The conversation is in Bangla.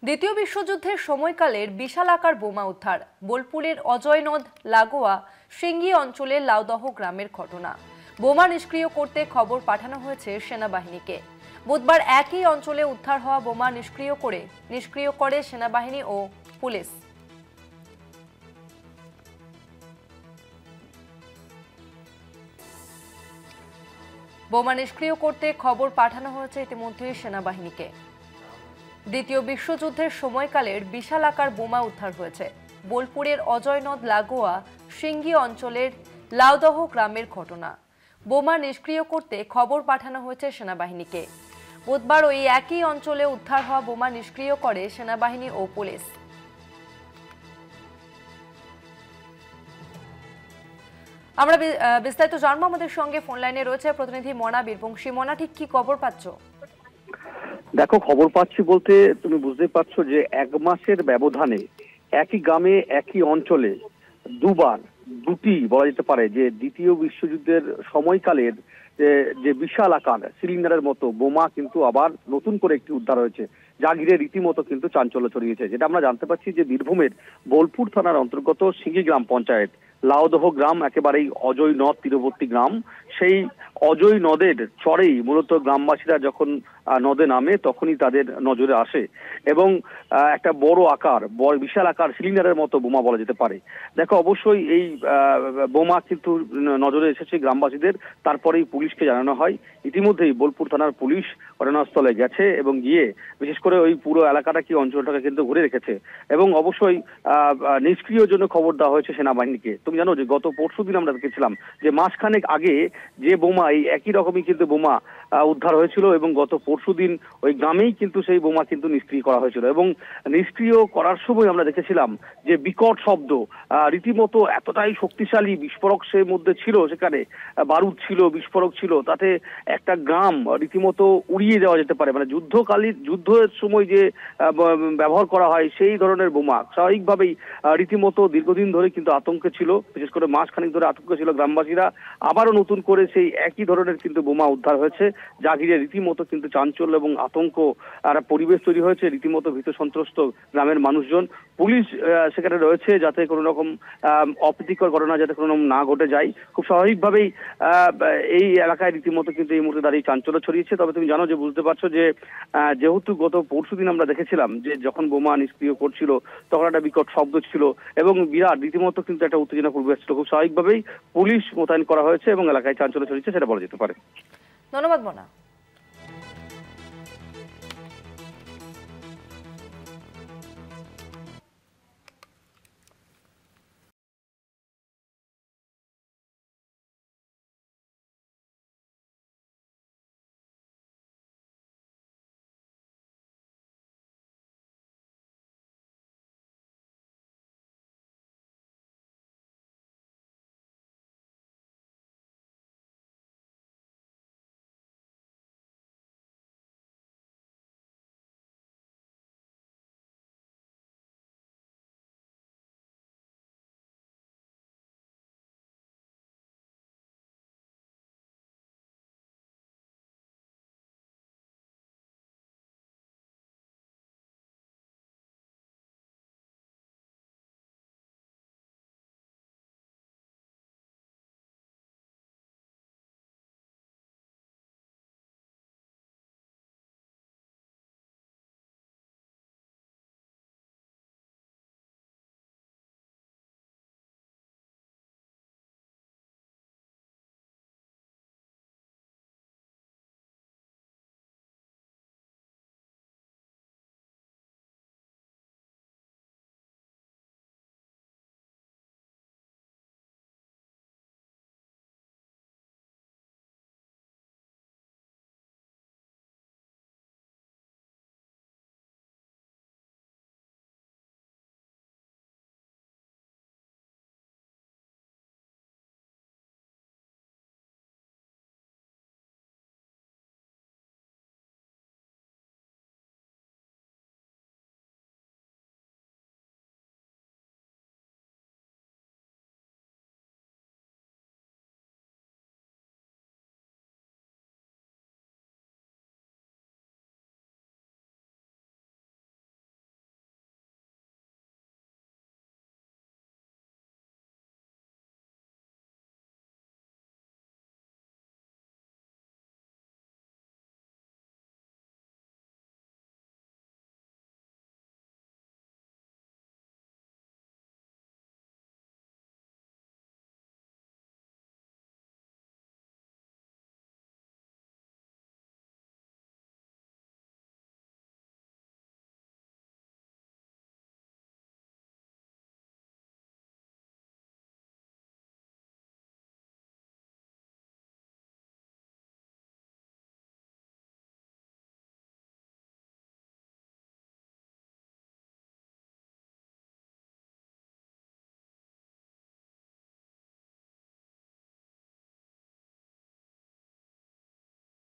দ্বিতীয় বিশ্বযুদ্ধের সময়কালের বিশাল আকার বোমা উদ্ধার। বোলপুরের অজয় নদ লাগোয়া সিঙ্গি অঞ্চলের লাউদহ গ্রামের ঘটনা। বোমা নিষ্ক্রিয় করতে খবর পাঠানো হয়েছে সেনাবাহিনীকে। বুধবার একই অঞ্চলে উদ্ধার হওয়া বোমা নিষ্ক্রিয় করে সেনাবাহিনী ও পুলিশ। বোমা নিষ্ক্রিয় করতে খবর পাঠানো হয়েছে ইতিমধ্যেই সেনাবাহিনীকে। দ্বিতীয় বিশ্বযুদ্ধের সময়কালের বিশাল আকার বোমা উদ্ধার হয়েছে। বোলপুরের অজয় নদ লাগোয়া সিঙ্গি অঞ্চলের লাউদহ গ্রামের ঘটনা। বোমা নিষ্ক্রিয় করতে খবর পাঠানো হয়েছে সেনাবাহিনীকে। বুধবার ওই একই অঞ্চলে উদ্ধার হওয়া বোমা নিষ্ক্রিয় করে সেনাবাহিনী ও পুলিশ। আমরা বিস্তারিত জানবো। আমাদের সঙ্গে ফোন লাইনে রয়েছে প্রতিনিধি মনা বীরবংশী। মনা, ঠিক কি খবর পাচ্ছ? দেখো, খবর পাচ্ছি বলতে তুমি বুঝতে পারছো যে এক মাসের ব্যবধানে একই গ্রামে একই অঞ্চলে দুটি বলা যেতে পারে যে দ্বিতীয় বিশ্বযুদ্ধের সময়কালের যে বিশাল আকার সিলিন্ডারের মতো বোমা কিন্তু আবার নতুন করে একটি উদ্ধার হয়েছে, যা ঘিরে রীতিমতো কিন্তু চাঞ্চল্য ছড়িয়েছে। যেটা আমরা জানতে পারছি যে বীরভূমের বোলপুর থানার অন্তর্গত সিঙ্গি গ্রাম পঞ্চায়েত লাউদহ গ্রাম, একেবারেই অজয় নদ তীরবর্তী গ্রাম। সেই অজয় নদের চরেই মূলত গ্রামবাসীরা যখন নদে নামে তখনই তাদের নজরে আসে এবং একটা বিশাল আকার সিলিন্ডারের মতো বোমা বলা যেতে পারে। দেখো, অবশ্যই এই বোমা কিন্তু নজরে এসেছে গ্রামবাসীদের। তারপরেই পুলিশকে জানানো হয়। ইতিমধ্যেই বোলপুর থানার পুলিশ ঘটনাস্থলে গেছে এবং গিয়ে বিশেষ করে ওই পুরো এলাকাটা কি অঞ্চলটাকে কিন্তু ঘুরে রেখেছে এবং অবশ্যই নিষ্ক্রিয় জন্য খবর দেওয়া হয়েছে সেনাবাহিনীকে। তুমি জানো যে গত পরশুদিন আমরা দেখেছিলাম যে মাসখানেক আগে যে বোমা, এই একই রকমই কিন্তু বোমা উদ্ধার হয়েছিল এবং গত পরশুদিন ওই গ্রামেই কিন্তু সেই বোমা কিন্তু নিষ্ক্রিয় করা হয়েছিল এবং নিষ্ক্রিয় করার সময় আমরা দেখেছিলাম যে বিকট শব্দ, রীতিমতো এতটাই শক্তিশালী বিস্ফোরক সে মধ্যে ছিল, সেখানে বারুদ ছিল, বিস্ফোরক ছিল, তাতে একটা গ্রাম রীতিমতো উড়িয়ে দেওয়া যেতে পারে। মানে যুদ্ধের সময় যে ব্যবহার করা হয় সেই ধরনের বোমা। স্বাভাবিকভাবেই রীতিমতো দীর্ঘদিন ধরে কিন্তু আতঙ্কে ছিল, বিশেষ করে মাসখানেক ধরে আতঙ্কে ছিল গ্রামবাসীরা। আবারও নতুন করে সেই একই ধরনের কিন্তু বোমা উদ্ধার হয়েছে, যা ঘিরে রীতিমতো কিন্তু চাঞ্চল্য এবং আতঙ্ক পরিবেশ তৈরি হয়েছে। রীতিমতো ভীত সন্ত্রস্ত গ্রামের মানুষজন। পুলিশ সেখানে রয়েছে যাতে কোনো রকম অপ্রীতিকর ঘটনা যাতে কোনো না ঘটে যায়। খুব স্বাভাবিকভাবেই এই এলাকায় রীতিমতো কিন্তু এই মুহূর্তে দাঁড়িয়ে চাঞ্চল্য ছড়িয়েছে। তবে তুমি জানো যে বুঝতে পারছো যে যেহেতু গত পরশুদিন আমরা দেখেছিলাম যে যখন বোমা নিষ্ক্রিয় করছিল তখন একটা বিকট শব্দ ছিল এবং বিরাট রীতিমতো কিন্তু একটা উত্তেজনা পরিবেশ ছিল। খুব স্বাভাবিকভাবেই পুলিশ মোতায়েন করা হয়েছে এবং এলাকায় চাঞ্চল্য ছড়িয়েছে, সেটা বলা যেতে পারে। ধন্যবাদ মোনা।